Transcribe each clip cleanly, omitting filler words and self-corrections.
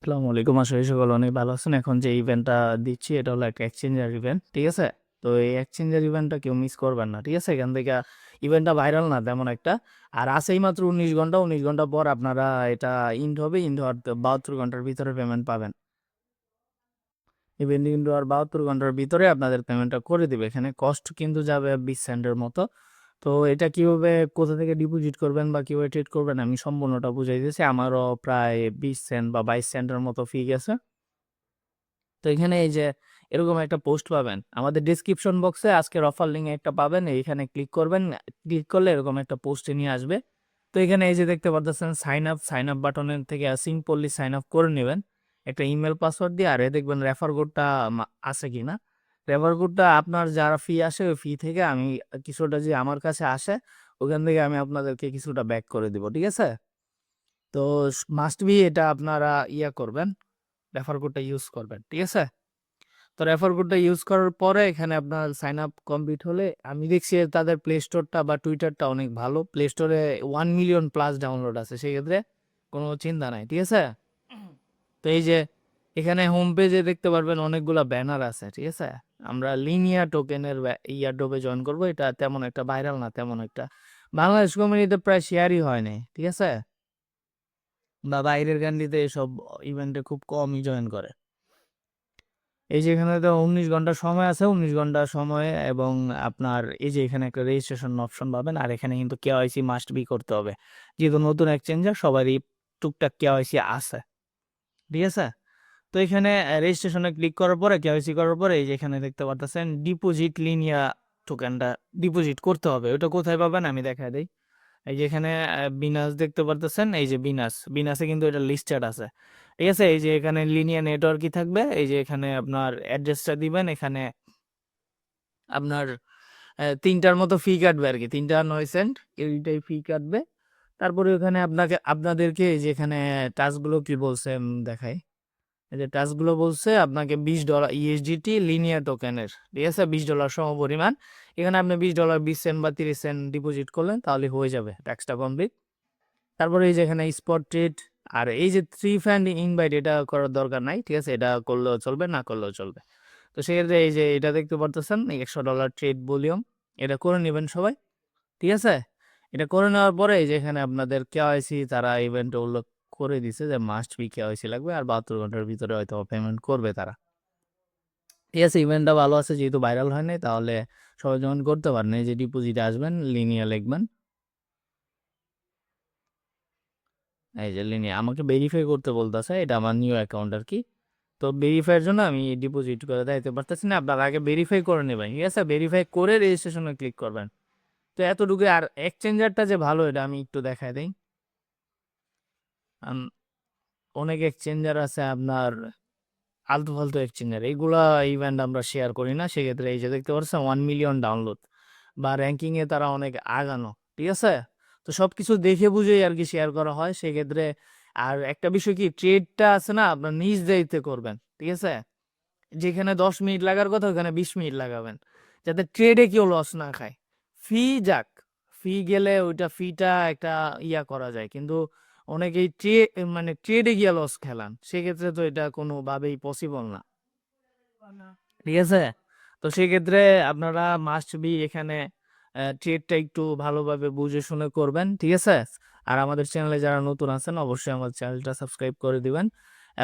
আসসালামু আলাইকুম। আশা করি সকলে অনেক ভালো আছেন। এখন যে ইভেন্টটা দিচ্ছি এটা হলো একটা এক্সচেঞ্জার ইভেন্ট। ঠিক আছে? তো এই এক্সচেঞ্জার ইভেন্টটা কেউ মিস করবেন না। ঠিক আছে? এখান থেকে ইভেন্টটা ভাইরাল না তেমন একটা। আর আছেই মাত্র ১৯ ঘন্টা। ১৯ ঘন্টা পর আপনারা এটা ইন্ড হবে। ইন্ড হওয়ার ৭২ ঘন্টার ভিতরে পেমেন্ট পাবেন। ইভেন্ট ইন্ড হওয়ার ৭২ ঘন্টার ভিতরে আপনাদের পেমেন্টটা করে দিবে। এখানে কস্ট কিন্তু যাবে ২০ সেন্টের মতো। তো এটা কিভাবে কোথা থেকে ডিপোজিট করবেন বা কিভাবে ট্রেড করবেন আমি সম্পূর্ণটা বুঝাই দিয়েছি। আমারও প্রায় ২০ সেন্ট বা ২২ সেন্টের মতো ফি গেছে। তো এখানে এই যে এরকম একটা পোস্ট পাবেন আমাদের ডেসক্রিপশন বক্সে আজকের অফার লিঙ্ক একটা পাবেন, এইখানে ক্লিক করবেন। ক্লিক করলে এরকম একটা পোস্টে নিয়ে আসবে। তো এখানে এই যে দেখতে পাচ্ছেন সাইন আপ বাটনের থেকে সিম্পলি সাইন আপ করে নেবেন একটা ইমেল পাসওয়ার্ড দিয়ে। আর দেখবেন রেফার কোডটা আছে কিনা। রেফার কোডটা আপনার যারা ফি আসে ওই ফি থেকে আমি কিছুটা যে আমার কাছে আসে ওখান থেকে আমি আপনাদেরকে কিছুটা ব্যাক করে দিব। ঠিক আছে? তো মাস্ট বি এটা আপনারা করবেন, রেফার কোডটা ইউজ করবেন। ঠিক আছে? তো রেফার কোডটা ইউজ করার পরে এখানে আপনার সাইন আপ কমপ্লিট হলে আমি দেখছি তাদের প্লে স্টোরটা বা টুইটারটা অনেক ভালো। প্লে স্টোরে 1 মিলিয়ন প্লাস ডাউনলোড আছে, সেক্ষেত্রে কোনো চিন্তা নাই। ঠিক আছে? তো এই যে এখানে হোম পেজে দেখতে পারবেন অনেকগুলা ব্যানার আছে। ঠিক আছে? আমরা লিনিয়া টোকেনের ইয়ারড্রপে জয়েন করব। এটা তেমন একটা ভাইরাল না, তেমন একটা বাংলাদেশ কমিউনিটিতে প্রায় শেয়ারই হয় নাই। ঠিক আছে? বা বাইরের কান্ট্রিতে এসব ইভেন্টে খুব কমই জয়েন করে। এই যে এখানে তো ১৯ ঘন্টা সময় আছে, ১৯ ঘন্টা সময়ে এবং আপনার এই যে এখানে একটা রেজিস্ট্রেশন অপশন পাবেন। আর এখানে কিন্তু কেওয়াইসি মাস্ট বি করতে হবে। যেহেতু নতুন এক্সচেঞ্জার সবারই টুকটাক কেওয়াইসি আছে। ঠিক আছে? তো এখানে রেজিস্ট্রেশনে ক্লিক করার পরে কেওয়াইসি করার পরে এই যে এখানে দেখতে পাচ্ছেন ডিপোজিট লিনিয়া টোকেনটা ডিপোজিট করতে হবে। ওটা কোথায় পাবেন আমি দেখাই দেই। এই যে এখানে বিনাস দেখতে পারতেছেন, এই যে বিনাসে কিন্তু এটা লিস্টেড আছে। ঠিক আছে? এই যে এখানে লিনিয়ার নেটওয়ার্কই থাকবে। এই যে এখানে আপনার অ্যাড্রেসটা দিবেন। এখানে আপনার ৩টার মতো ফি কাটবে আরকি। ৩টা ৯ সেন্ট এইটাই ফি কাটবে। তারপরে ওখানে আপনাদেরকে এই যে এখানে টাস্কগুলো কি বলছে দেখাই। এই যে টাস্কগুলো বলছে আপনাকে $20 ইউএসডিটি লিনিয়ার টোকেনের। ঠিক আছে? $20 সমপরিমাণ। এখানে আপনি $20 ২০ সেন্ট বা ৩০ সেন্ট ডিপোজিট করলেন তাহলে হয়ে যাবে টাস্কটা কমপ্লিট। তারপরে এই যে এখানে স্পট ট্রেড আর এই যে থ্রি ফ্যান্ড ইনভাইট এটা করার দরকার নাই। ঠিক আছে? এটা করলেও চলবে, না করলেও চলবে। তো সেক্ষেত্রে এই যে এটা দেখতে পারতেছেন $100 ট্রেড ভলিউম, এটা করে নেবেন সবাই। ঠিক আছে? এটা করে নেওয়ার পরে এই যে এখানে আপনাদের কেওয়াইসি তারা ইভেন্টে উল্লেখ করে দিছে যে মাস্ট বি কেওয়াইসি লাগবে আর ৭২ ঘন্টার ভিতরে হয়তো পেমেন্ট করবে তারা। ঠিক আছে? ইভেন্টটা ভালো আছে, যেহেতু ভাইরাল হয় নাই তাহলে সবাই জয়েন করতে পারেন। এই যে ডিপোজিটে আসবেন, লিনিয়া লিখবেন। এই যে লিনিয়া আমাকে ভেরিফাই করতে বলতেছে, এটা আমার নিউ অ্যাকাউন্ট আর কি। তো ভেরিফাইয়ের জন্য আমি ডিপোজিট করে দিতে পারতেছি না। আপনারা আগে ভেরিফাই করে নেবেন। ঠিক আছে? ভেরিফাই করে রেজিস্ট্রেশনে ক্লিক করবেন। তো এতটুকু। আর এক্সচেঞ্জারটা যে ভালো এটা আমি একটু দেখাই দেই। আম, অনেক এক্সচেঞ্জার আছে আপনার আলতু ফালতু এক্সচেঞ্জার, এইগুলা ইভেন্ট আমরা শেয়ার করি না। সেক্ষেত্রে এই যে দেখতে পাচ্ছেন 1 মিলিয়ন ডাউনলোড বা র্যাঙ্কিং এ তারা অনেক আগানো। ঠিক আছে? তো সবকিছু দেখে বুঝেই আর কি শেয়ার করা হয় সেক্ষেত্রে। আর একটা বিষয় কি, ট্রেডটা আছে না আপনার নিজ দায়িত্বে করবেন। ঠিক আছে? যেখানে 10 মিনিট লাগার কথা ওখানে 20 মিনিট লাগাবেন, যাতে ট্রেডে কেউ লস না খায়। ফি যাক, ফি গেলে ওইটা ফিটা একটা করা যায়, কিন্তু অনেকেই মানে ট্রেডে গিয়া লস খেলান, সেক্ষেত্রে তো এটা কোনোভাবেই পসিবল না। ঠিক আছে? তো সেক্ষেত্রে আপনারা মাস্ট বি এখানে ট্রেডটা একটু ভালোভাবে বুঝে শুনে করবেন। ঠিক আছে? আর আমাদের চ্যানেলে যারা নতুন আছেন অবশ্যই আমাদের চ্যানেলটা সাবস্ক্রাইব করে দিবেন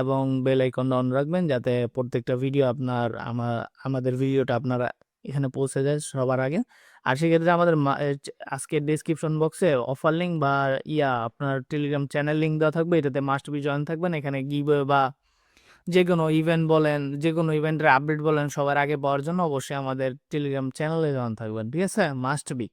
এবং বেল আইকনটা অন রাখবেন যাতে প্রত্যেকটা ভিডিও আমাদের ভিডিওটা আপনারা এখানে পৌঁছে যায় সবার আগে। আর সেক্ষেত্রে আমাদের আজকের ডেসক্রিপশন বক্সে অফার লিঙ্ক বা আপনার টেলিগ্রাম চ্যানেল লিঙ্ক দেওয়া থাকবে, এটাতে মাস্ট বি জয়েন থাকবেন। এখানে গিভওয়ে বা যেকোনো ইভেন্ট বলেন, যেকোনো ইভেন্টের আপডেট বলেন সবার আগে পাওয়ার জন্য অবশ্যই আমাদের টেলিগ্রাম চ্যানেলে জয়েন থাকবেন। ঠিক আছে? Must be.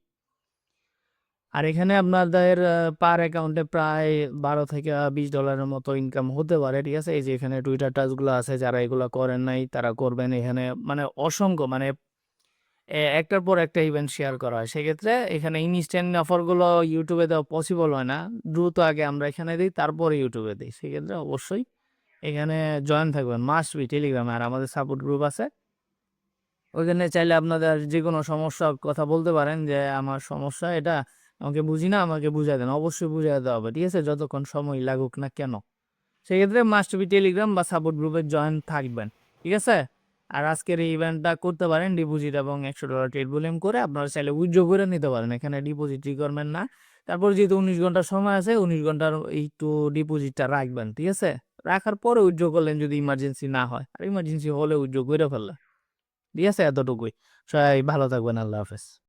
আর এখানে আপনাদের পার অ্যাকাউন্টে প্রায় $12 থেকে $20 মতো ইনকাম হতে পারে। ঠিক আছে? এই যে এখানে টুইটার টাচগুলো আছে, যারা এগুলো করেন নাই তারা করবেন। এখানে মানে অসংখ্য মানে একটার পর একটা ইভেন্ট শেয়ার করা হয়। সেক্ষেত্রে এখানে ইনস্ট্যান্ট অফারগুলো ইউটিউবে দেওয়া পসিবল হয় না। দ্রুত আগে আমরা এখানে দিই, তারপরে ইউটিউবে দিই। সেক্ষেত্রে অবশ্যই এখানে জয়েন থাকবেন মাস্ট বি টেলিগ্রামে। আর আমাদের সাপোর্ট গ্রুপ আছে, ওইখানে চাইলে আপনাদের যে কোনো সমস্যার কথা বলতে পারেন যে আমার সমস্যা এটা, আমাকে বুঝি না, আমাকে বুঝাই দেন। অবশ্যই বুঝাই দেওয়া হবে। ঠিক আছে? যতক্ষণ সময় লাগুক না কেন। সেক্ষেত্রে মাস্ট বি টেলিগ্রাম বা সাপোর্ট গ্রুপে জয়েন থাকবেন। ঠিক আছে? আর আজকের এই ইভেন্টটা করতে পারেন ডিপোজিট এবং $100 ট্রেড ভলিউম করে আপনারা চাইলে উইথড্র করে নিতে পারেন। এখানে ডিপোজিট রিকোয়ারমেন্ট না। তারপর যেহেতু 19 ঘন্টা সময় আছে, 19 ঘন্টার একটু ডিপোজিটটা রাখবেন। ঠিক আছে? রাখার পরে উইথড্র করলেন যদি ইমার্জেন্সি না হয়। আর ইমার্জেন্সি হলে উইথড্র কইরা ফেললেন। ঠিক আছে? এতটুকুই। সবাই ভালো থাকবেন। আল্লাহ হাফেজ।